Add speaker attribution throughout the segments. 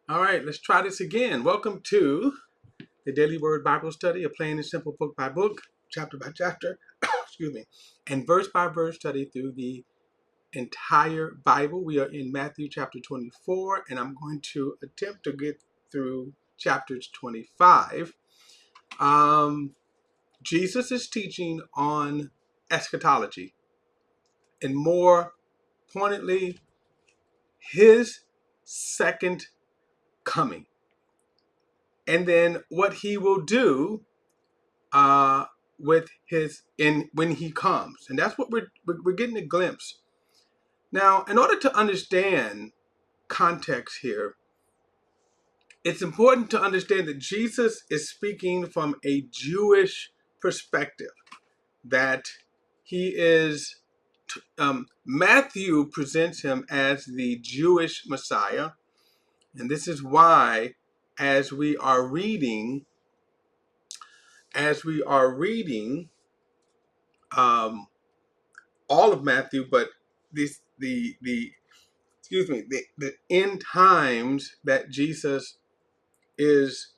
Speaker 1: All right, let's try this again. Welcome to the Daily Word Bible Study, a plain and simple book by book, chapter by chapter, excuse me, and verse by verse study through the entire Bible. We are in Matthew chapter 24, and I'm going to attempt to get through chapters 25. Jesus is teaching on eschatology, and more pointedly, his second coming, and then what he will do uh, with his in when he comes, and that's what we're getting a glimpse. Now, in order to understand context here, it's important to understand that Jesus is speaking from a Jewish perspective. That he is Matthew presents him as the Jewish Messiah, and this is why, as we are reading, as we are reading. Um, all of Matthew, but this the excuse me the end times that Jesus is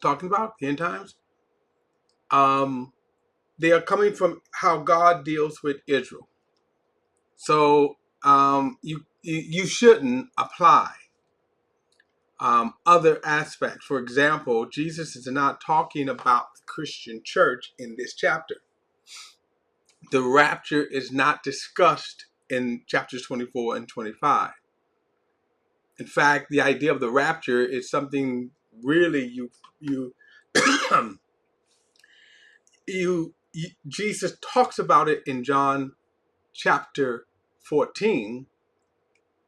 Speaker 1: talking about, the end times, um, they are coming from how God deals with Israel. So you shouldn't apply other aspects. For example, Jesus is not talking about the Christian church in this chapter. The rapture is not discussed in chapters 24 and 25. In fact, the idea of the rapture is something really you Jesus talks about it in John chapter 14.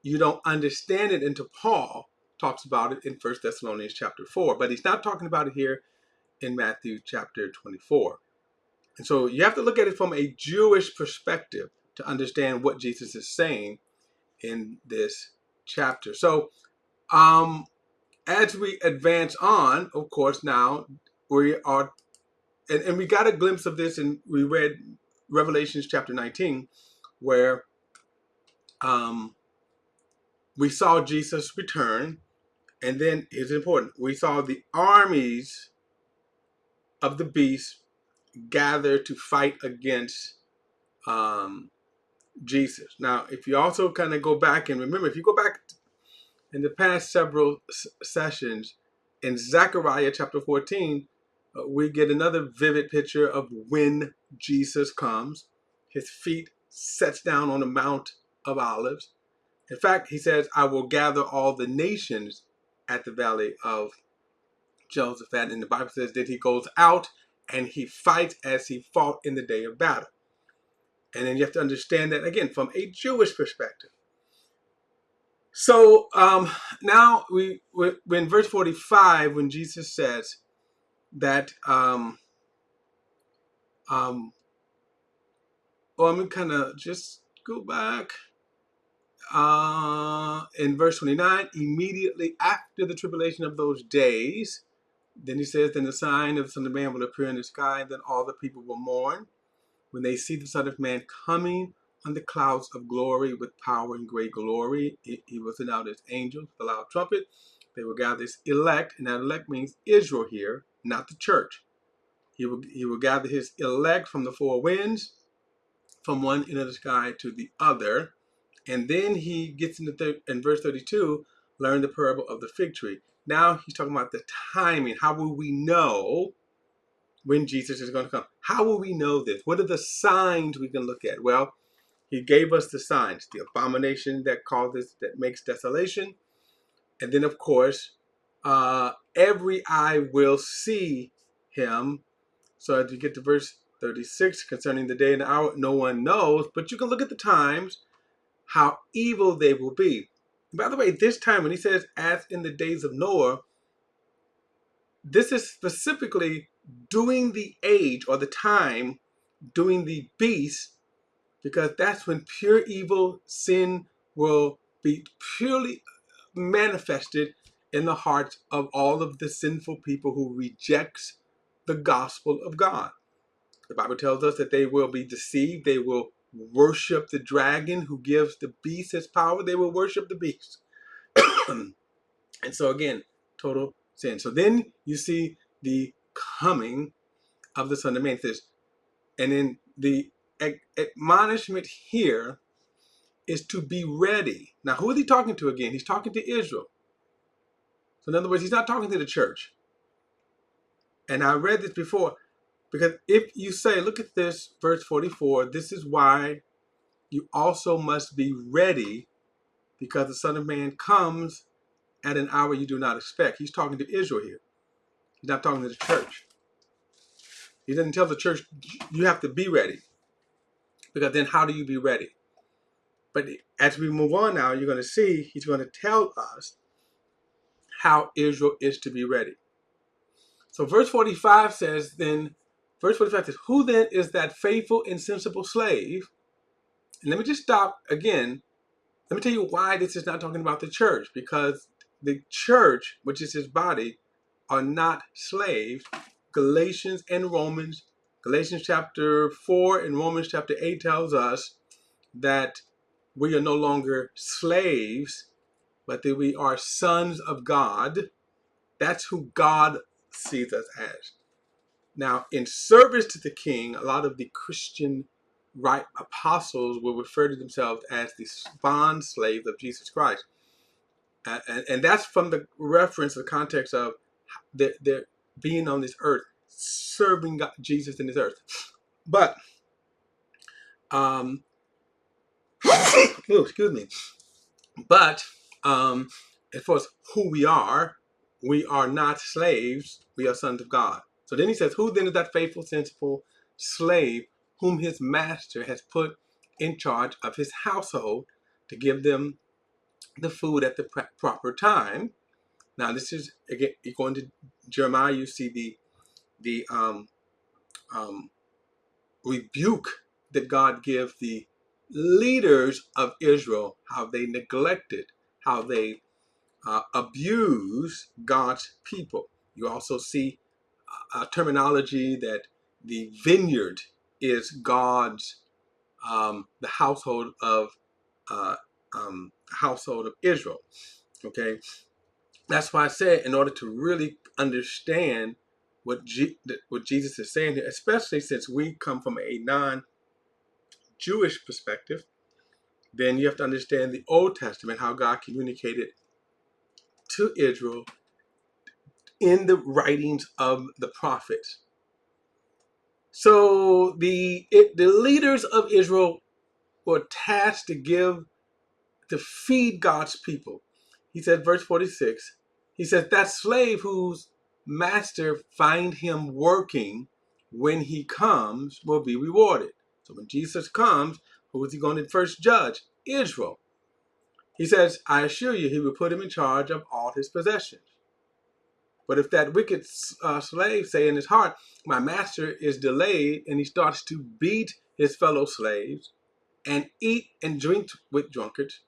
Speaker 1: You don't understand it until Paul talks about it in 1 Thessalonians chapter 4, but he's not talking about it here in Matthew chapter 24. And so you have to look at it from a Jewish perspective to understand what Jesus is saying in this chapter. So as we advance on, of course, now we are, and we got a glimpse of this, and we read Revelations chapter 19, where um, we saw Jesus return, and then it's important, we saw the armies of the beast gather to fight against um, Jesus. Now, if you also kind of go back and remember, if you go back in the past several sessions in Zechariah chapter 14, we get another vivid picture of when Jesus comes. His feet sets down on the Mount of Olives. In fact, he says, I will gather all the nations at the valley of Jehoshaphat. And the Bible says that he goes out and he fights as he fought in the day of battle. And then you have to understand that, again, from a Jewish perspective. So now we're in verse 45, when Jesus says that, I'm going to kind of just go back. In verse 29, immediately after the tribulation of those days, then he says, then the sign of the Son of Man will appear in the sky, and then all the people will mourn when they see the Son of Man coming on the clouds of glory with power and great glory. He will send out his angels with a loud trumpet. They will gather his elect, and that elect means Israel here, not the church. He will gather his elect from the four winds, from one end of the sky to the other. And then he gets in verse 32, learn the parable of the fig tree. Now he's talking about the timing. How will we know when Jesus is going to come? How will we know this? What are the signs we can look at? Well, he gave us the signs: the abomination that makes desolation. And then, of course, every eye will see him. So as you get to verse 36, concerning the day and the hour, no one knows, but you can look at the times, how evil they will be. And by the way, this time when he says, as in the days of Noah, this is specifically during the age or the time, during the beast, because that's when pure evil, sin will be purely manifested in the hearts of all of the sinful people who rejects the gospel of God. The Bible tells us that they will be deceived. They will worship the dragon who gives the beast his power. They will worship the beast. And so again, total sin. So then you see the coming of the Son of Man. And then the admonishment here is to be ready. Now, who is he talking to again? He's talking to Israel. So in other words, he's not talking to the church. And I read this before, because if you say, look at this, verse 44, this is why you also must be ready, because the Son of Man comes at an hour you do not expect. He's talking to Israel here. He's not talking to the church. He doesn't tell the church, you have to be ready. Because then how do you be ready? But as we move on now, you're going to see he's going to tell us how Israel is to be ready. So verse 45 says, who then is that faithful and sensible slave? And let me just stop again. Let me tell you why this is not talking about the church. Because the church, which is his body, are not slaves. Galatians chapter 4 and Romans chapter 8 tells us that we are no longer slaves, but that we are sons of God. That's who God sees us as. Now, in service to the king, a lot of the Christian apostles will refer to themselves as the bond slaves of Jesus Christ. And that's from the reference, the context of their being on this earth, serving God, Jesus in this earth. But, excuse me. But as far as who we are not slaves, we are sons of God. So then he says, who then is that faithful, sensible slave whom his master has put in charge of his household to give them the food at the proper time? Now this is, again, you go into Jeremiah, you see the rebuke that God gives the leaders of Israel, how they neglected, how they abuse God's people. You also see a terminology that the vineyard is God's, the uh, household of Israel. Okay, that's why I said, in order to really understand what Jesus is saying here, especially since we come from a non-Jewish perspective, then you have to understand the Old Testament, how God communicated to Israel in the writings of the prophets. So the leaders of Israel were tasked to feed God's people. He said, verse 46, he says, that slave whose master find him working when he comes will be rewarded. So when Jesus comes, who is he going to first judge? Israel. He says, I assure you, he will put him in charge of all his possessions. But if that wicked slave say in his heart, my master is delayed, and he starts to beat his fellow slaves and eat and drink with drunkards,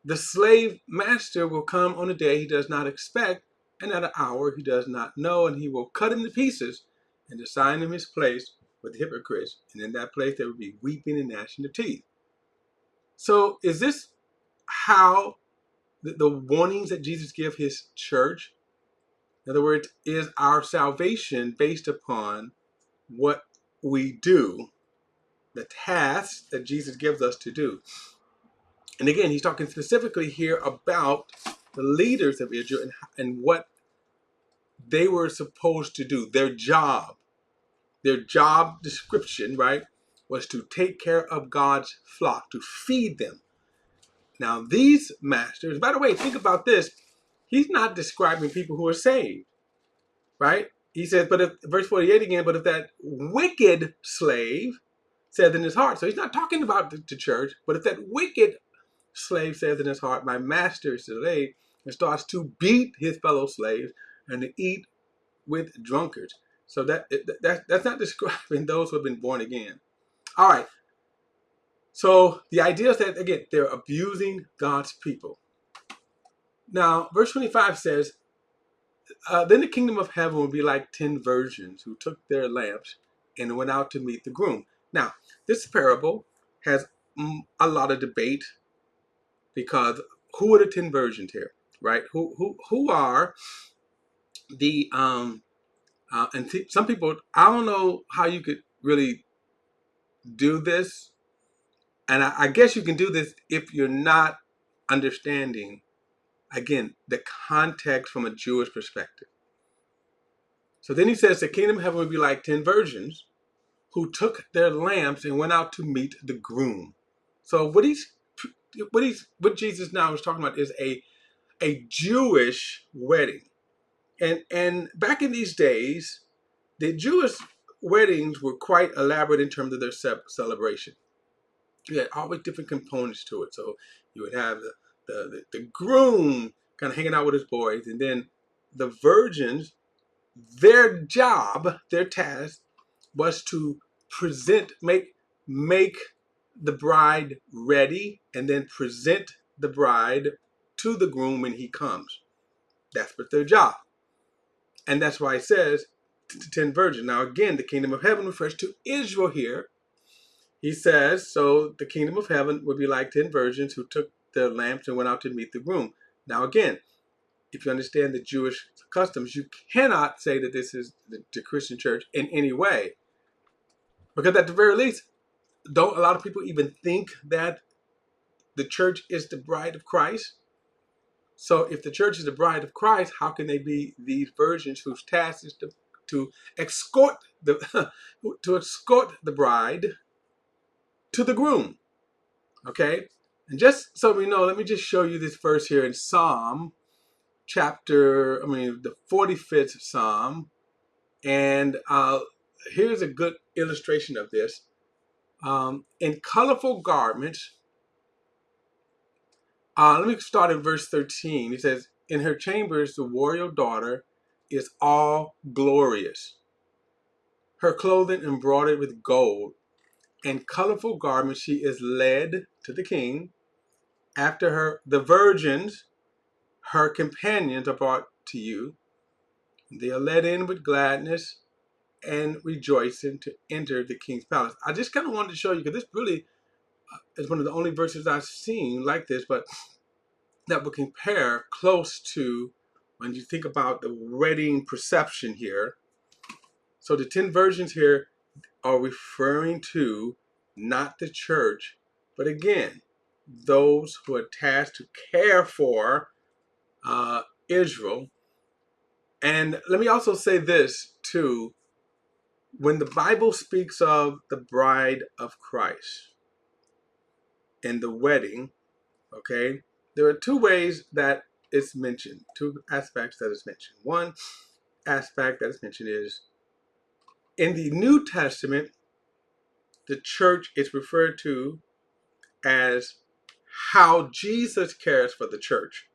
Speaker 1: the slave master will come on a day he does not expect and at an hour he does not know, and he will cut him to pieces and assign him his place with the hypocrites. And in that place there will be weeping and gnashing of teeth. So is this how the warnings that Jesus gives his church? In other words, is our salvation based upon what we do, the tasks that Jesus gives us to do? And again, he's talking specifically here about the leaders of Israel and what they were supposed to do. Their job description, right, was to take care of God's flock, to feed them. Now, these masters, by the way, think about this. He's not describing people who are saved, right? He says, but if, verse 48 again, but if that wicked slave says in his heart, so he's not talking about the church, but if that wicked slave says in his heart, my master is delayed, and starts to beat his fellow slaves and to eat with drunkards. So that's not describing those who have been born again. All right. So the idea is that, again, they're abusing God's people. Now, verse 25 says, then the kingdom of heaven will be like 10 virgins who took their lamps and went out to meet the groom. Now, this parable has a lot of debate because who are the 10 virgins here, right? Who are the and some people, I don't know how you could really do this, and I guess you can do this if you're not understanding, again, the context from a Jewish perspective. So then he says the kingdom of heaven would be like 10 virgins who took their lamps and went out to meet the groom. So what Jesus now is talking about is a Jewish wedding. And back in these days, the Jewish weddings were quite elaborate in terms of their celebration. You had always different components to it. So you would have the groom kind of hanging out with his boys, and then the virgins, their job, their task was to make the bride ready, and then present the bride to the groom when he comes. That's what their job. And that's why it says 10 virgins. Now, again, the kingdom of heaven refers to Israel here. He says, so the kingdom of heaven would be like 10 virgins who took their lamps and went out to meet the groom. Now, again, if you understand the Jewish customs, you cannot say that this is the Christian church in any way. Because at the very least, don't a lot of people even think that the church is the bride of Christ? So if the church is the bride of Christ, how can they be these virgins whose task is to escort the to escort the bride to the groom? Okay? And just so we know, let me just show you this verse here in Psalm the 45th Psalm. And here's a good illustration of this. In colorful garments, let me start in verse 13. He says, in her chambers, the royal daughter is all glorious. Her clothing embroidered with gold. In colorful garments, she is led to the king. After her, the virgins, her companions, are brought to you. They are led in with gladness and rejoicing to enter the king's palace. I just kind of wanted to show you, because this really is one of the only verses I've seen like this, but that would compare close to when you think about the wedding perception here. So the 10 virgins here are referring to not the church, but again, those who are tasked to care for Israel. And let me also say this too. When the Bible speaks of the bride of Christ and the wedding, okay, there are two ways that it's mentioned, two aspects that it's mentioned. One aspect that is mentioned is in the New Testament, the church is referred to as how Jesus cares for the church,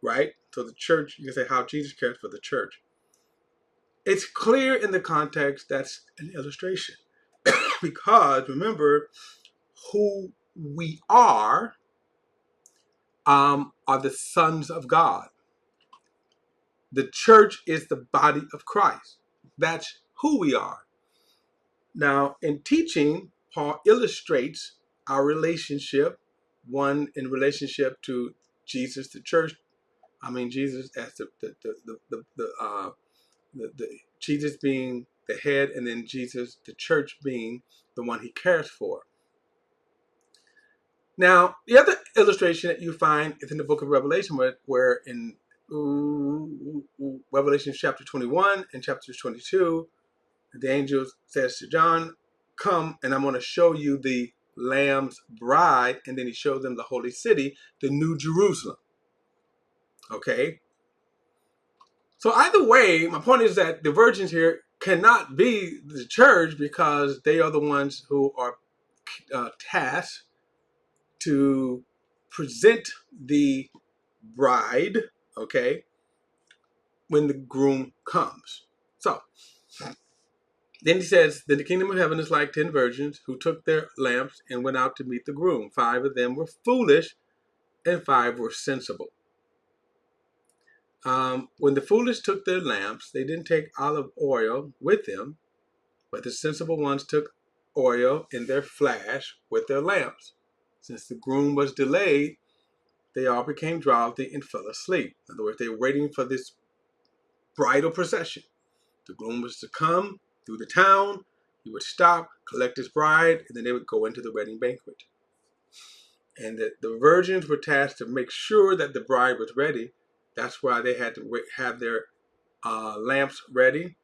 Speaker 1: right? So the church, you can say how Jesus cares for the church. It's clear in the context that's an illustration because remember who we are the sons of God. The church is the body of Christ. That's who we are. Now, in teaching, Paul illustrates our relationship, one in relationship to Jesus, the church. I mean, Jesus as the Jesus being the head, and then Jesus, the church, being the one he cares for. Now, the other illustration that you find is in the book of Revelation, where in Revelation chapter 21 and chapter 22, the angel says to John, come and I'm going to show you the Lamb's bride. And then he shows them the holy city, the New Jerusalem. Okay? So either way, my point is that the virgins here cannot be the church because they are the ones who are tasked to present the bride, okay, when the groom comes. So then he says that the kingdom of heaven is like 10 virgins who took their lamps and went out to meet the groom. 5 of them were foolish and 5 were sensible. When the foolish took their lamps, they didn't take olive oil with them, but the sensible ones took oil in their flash with their lamps. Since the groom was delayed, they all became drowsy and fell asleep. In other words, they were waiting for this bridal procession. The groom was to come through the town, he would stop, collect his bride, and then they would go into the wedding banquet. And the virgins were tasked to make sure that the bride was ready. That's why they had to have their lamps ready,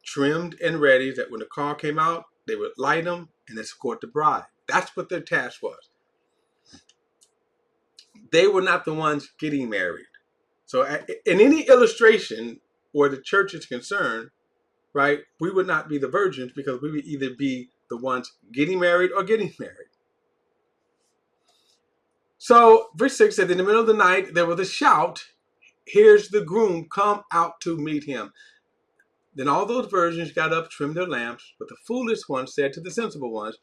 Speaker 1: trimmed and ready, that when the car came out, they would light them and escort the bride. That's what their task was. They were not the ones getting married. So in any illustration where the church is concerned, right, we would not be the virgins because we would either be the ones getting married or getting married. So verse 6 said, in the middle of the night, there was a shout, here's the groom, come out to meet him. Then all those virgins got up, trimmed their lamps, but the foolish ones said to the sensible ones,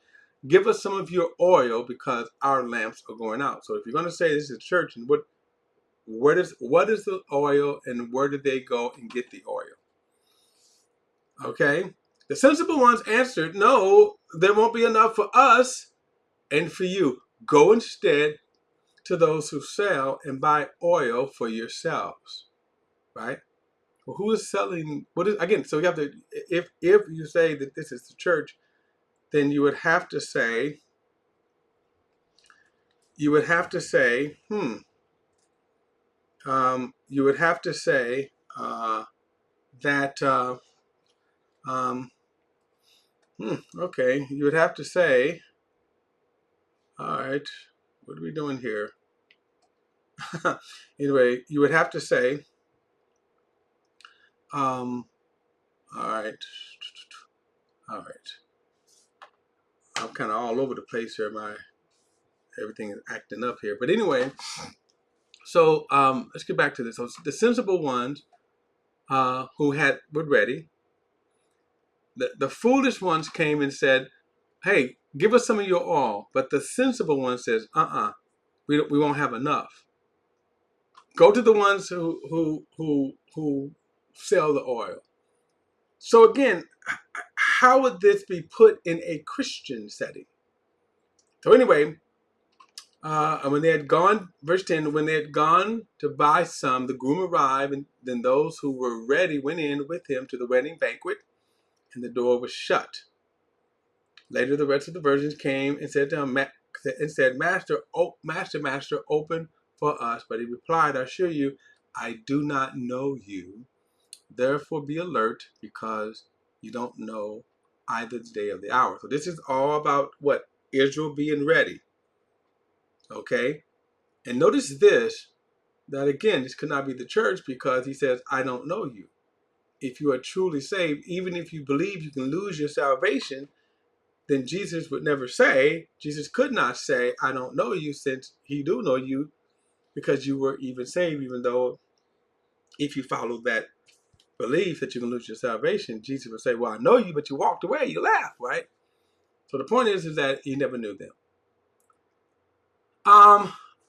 Speaker 1: give us some of your oil because our lamps are going out. So if you're going to say this is church, and what is the oil and where did they go and get the oil? Okay. The sensible ones answered, no, there won't be enough for us and for you. Go instead to those who sell and buy oil for yourselves. Right? Well, who is selling? What is, again, so you have to, if you say that this is the church, then you would have to say, you would have to say that, okay, you would have to say, all right, what are we doing here? Anyway, you would have to say, all right, I'm kind of all over the place here. Everything is acting up here. But anyway, so let's get back to this. So the sensible ones who were ready, the foolish ones came and said, hey, give us some of your oil. But the sensible one says, we won't have enough. Go to the ones who sell the oil. So again, how would this be put in a Christian setting? So anyway, and when they had gone, verse 10, when they had gone to buy some, the groom arrived, and then those who were ready went in with him to the wedding banquet, and the door was shut. Later, the rest of the virgins came and said to him, Master, open for us. But he replied, I assure you, I do not know you. Therefore, be alert, because you don't know either the day or the hour. So this is all about what? Israel being ready. Okay? And notice this, that again, this could not be the church, because he says, I don't know you. If you are truly saved, even if you believe you can lose your salvation, then Jesus could not say, I don't know you, since he do know you, because you were even saved, even though if you follow that belief that you can lose your salvation, Jesus would say, well, I know you, but you walked away, you laughed, right? So the point is that he never knew them.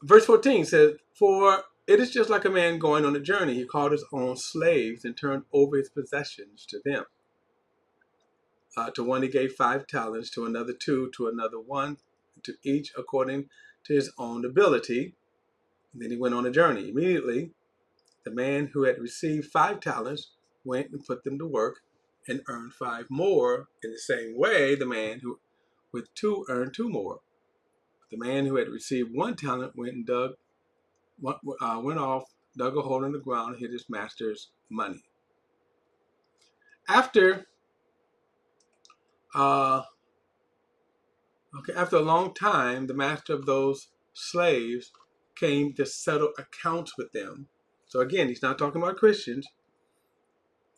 Speaker 1: Verse 14 says, for it is just like a man going on a journey. He called his own slaves and turned over his possessions to them. To one he gave 5 talents, to another 2, to another 1, to each according to his own ability. And then he went on a journey. Immediately, the man who had received 5 talents went and put them to work and earned 5 more. In the same way, the man who with 2 earned 2 more. The man who had received 1 talent went off, dug a hole in the ground, and hid his master's money. After a long time, the master of those slaves came to settle accounts with them. So again, he's not talking about Christians.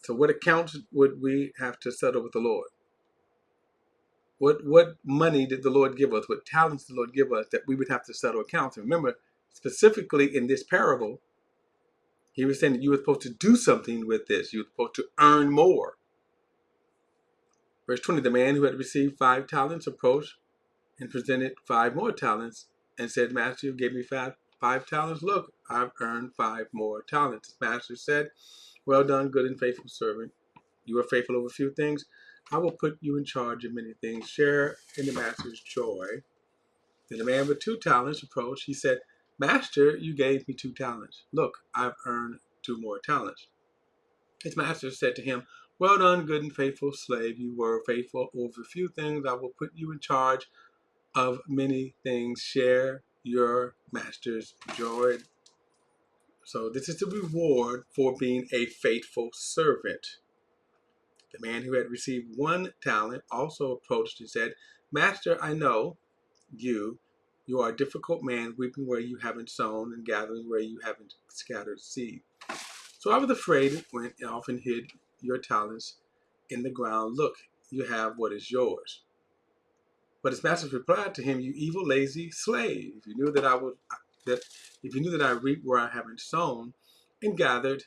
Speaker 1: So what accounts would we have to settle with the Lord? What money did the Lord give us? What talents did the Lord give us that we would have to settle accounts? And remember, specifically in this parable, he was saying that you were supposed to do something with this. You were supposed to earn more. Verse 20, the man who had received 5 talents approached and presented 5 more talents and said, Master, you gave me five talents. Look, I've earned 5 more talents. His master said, well done, good and faithful servant. You are faithful over a few things. I will put you in charge of many things. Share in the master's joy. Then the man with 2 talents approached. He said, Master, you gave me 2 talents. Look, I've earned 2 more talents. His master said to him, well done, good and faithful slave. You were faithful over a few things. I will put you in charge of many things. Share your master's joy. So this is the reward for being a faithful servant. The man who had received 1 talent also approached and said, Master, I know you are a difficult man, reaping where you haven't sown and gathering where you haven't scattered seed. So I was afraid and went off and hid your talents in the ground. Look, you have what is yours. But his master replied to him, you evil, lazy slave. If you knew that I reap where I haven't sown and gathered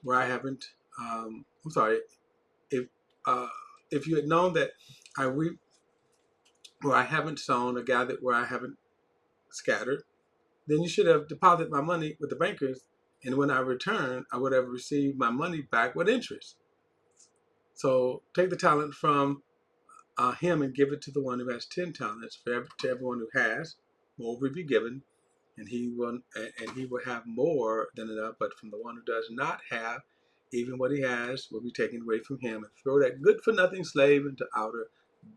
Speaker 1: where I haven't, I'm sorry, if if you had known that I reap where I haven't sown or gathered where I haven't scattered, then you should have deposited my money with the bankers, and when I return, I would have received my money back with interest. So take the talent from him and give it to the one who has 10 talents. To everyone who has, more will be given, and he will have more than enough. But from the one who does not have, even what he has will be taken away from him. And throw that good-for-nothing slave into outer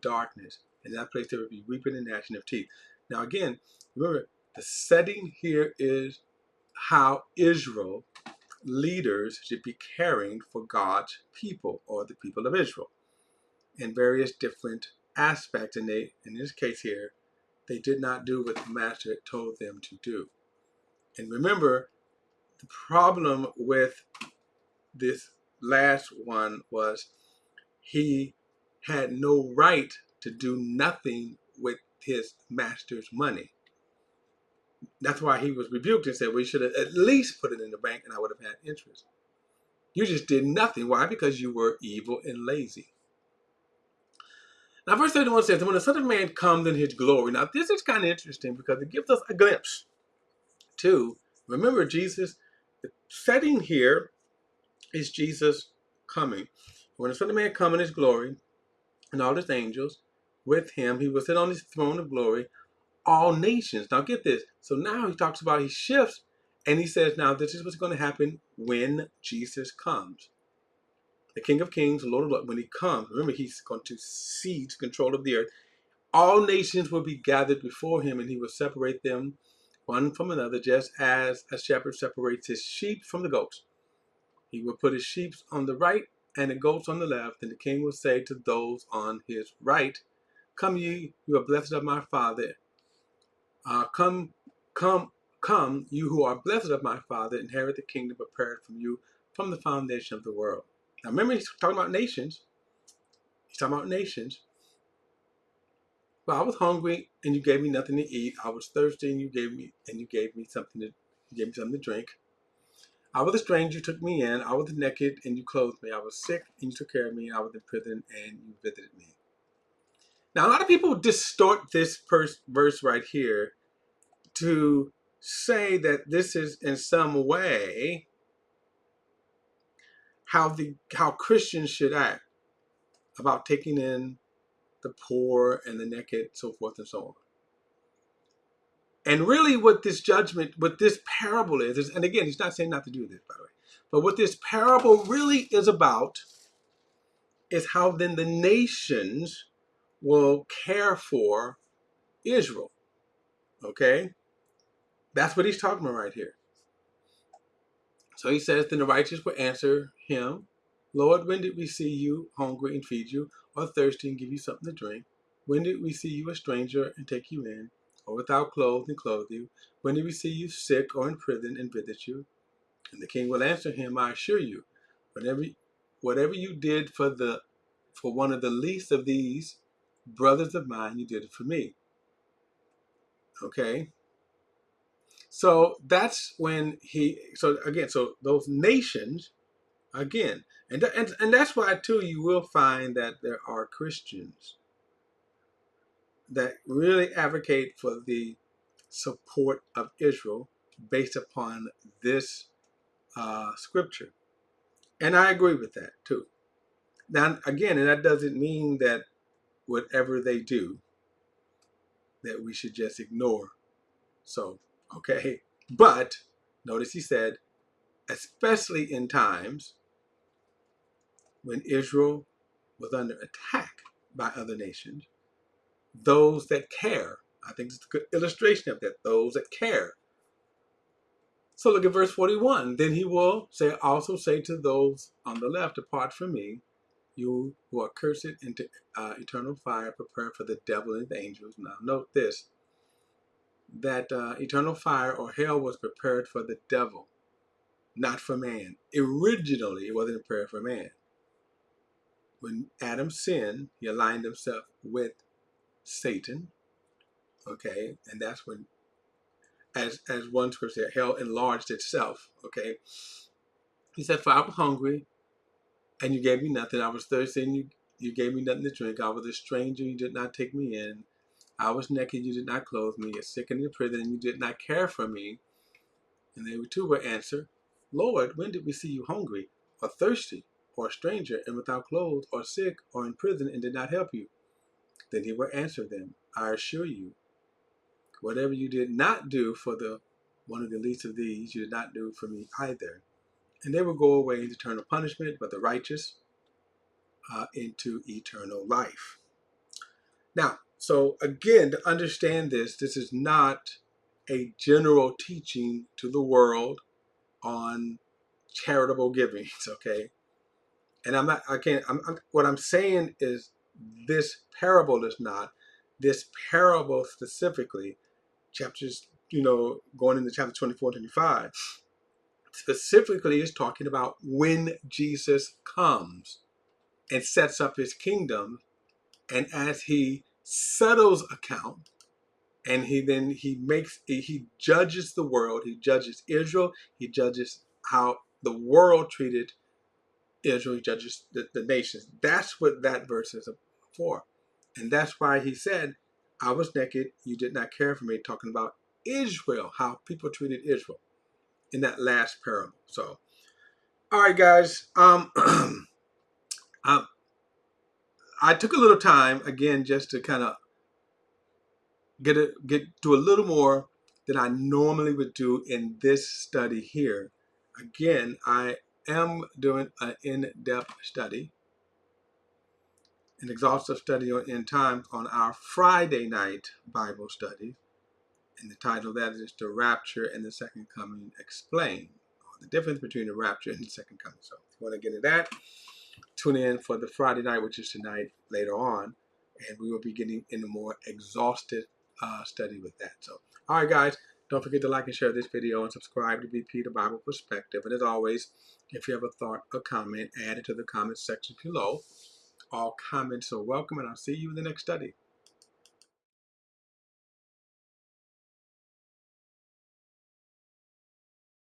Speaker 1: darkness. In that place there will be weeping and gnashing of teeth. Now again, remember, the setting here is how Israel leaders should be caring for God's people, or the people of Israel, in various different aspects. And they, in this case here, they did not do what the master had told them to do. And remember, the problem with this last one was he had no right to do nothing with his master's money. That's why he was rebuked and said, well, you should have at least put it in the bank and I would have had interest. You just did nothing. Why? Because you were evil and lazy. Now, verse 31 says, when the Son of Man comes in his glory. Now, this is kind of interesting because it gives us a glimpse to, remember, Jesus, the setting here is Jesus coming. When the Son of Man comes in his glory and all his angels with him, he will sit on his throne of glory, all nations. Now, get this. So now he talks about, he shifts and he says, now, this is what's going to happen when Jesus comes. The King of Kings, the Lord of Lords, when he comes, remember, he's going to seize control of the earth. All nations will be gathered before him, and he will separate them one from another, just as a shepherd separates his sheep from the goats. He will put his sheep on the right and the goats on the left, and the king will say to those on his right, come ye, you are blessed of my Father. Come, you who are blessed of my Father, inherit the kingdom prepared from you from the foundation of the world. Now remember, he's talking about nations. He's talking about nations. Well, I was hungry and you gave me nothing to eat. I was thirsty and you gave me something to drink. I was a stranger, you took me in. I was naked and you clothed me. I was sick and you took care of me. I was in prison and you visited me. Now, a lot of people distort this verse right here to say that this is in some way how Christians should act about taking in the poor and the naked, so forth and so on. And really what this parable is, and again, he's not saying not to do this, by the way, but what this parable really is about is how then the nations will care for Israel. Okay? That's what he's talking about right here. So he says, then the righteous will answer him, Lord, when did we see you hungry and feed you, or thirsty and give you something to drink? When did we see you a stranger and take you in, or without clothes and clothe you? When did we see you sick or in prison and visit you? And the king will answer him, I assure you, whatever you did for one of the least of these brothers of mine, you did it for me. Okay? So that's when so those nations, again, and that's why too you will find that there are Christians that really advocate for the support of Israel based upon this scripture. And I agree with that too. Now, again, and that doesn't mean that whatever they do, that we should just ignore. So Okay, but notice he said, especially in times when Israel was under attack by other nations, those that care. I think it's a good illustration of that. Those that care. So look at verse 41. Then he will also say to those on the left, depart from me, you who are cursed, into eternal fire prepared for the devil and the angels. Now note this, that eternal fire or hell was prepared for the devil, not for man. Originally, it wasn't prepared for man. When Adam sinned, he aligned himself with Satan. Okay, and that's when, as one scripture said, hell enlarged itself. Okay, he said, "For I was hungry, and you gave me nothing. I was thirsty, and you gave me nothing to drink. I was a stranger, you did not take me in. I was naked, you did not clothe me. Sick and in prison, and you did not care for me." And they too will answer, "Lord, when did we see you hungry, or thirsty, or a stranger, and without clothes, or sick, or in prison, and did not help you?" Then he will answer them, "I assure you, whatever you did not do for one of the least of these, you did not do for me either." And they will go away into eternal punishment, but the righteous into eternal life. Now, so again, to understand this, this is not a general teaching to the world on charitable giving. Okay, and I'm not. Again, what I'm saying is this parable is not. This parable specifically, chapters, going into chapter 24 and 25, specifically is talking about when Jesus comes and sets up his kingdom, and as he settles account, and he judges the world, he judges Israel, he judges how the world treated Israel, he judges the nations. That's what that verse is for. And that's why he said, "I was naked, you did not care for me," talking about Israel, how people treated Israel in that last parable. So, all right, guys. I, I took a little time again just to kind of get to a little more than I normally would do in this study here. Again, I am doing an in-depth study, an exhaustive study on end time on our Friday night Bible study. And the title of that is "The Rapture and the Second Coming Explained," or the difference between the rapture and the second coming. So if you want to get into that, tune in for the Friday night, which is tonight, later on, and we will be getting in a more exhaustive study with that. So, all right, guys, don't forget to like and share this video and subscribe to BP the Bible Perspective. And as always, if you have a thought or comment, add it to the comment section below. All comments are welcome, and I'll see you in the next study.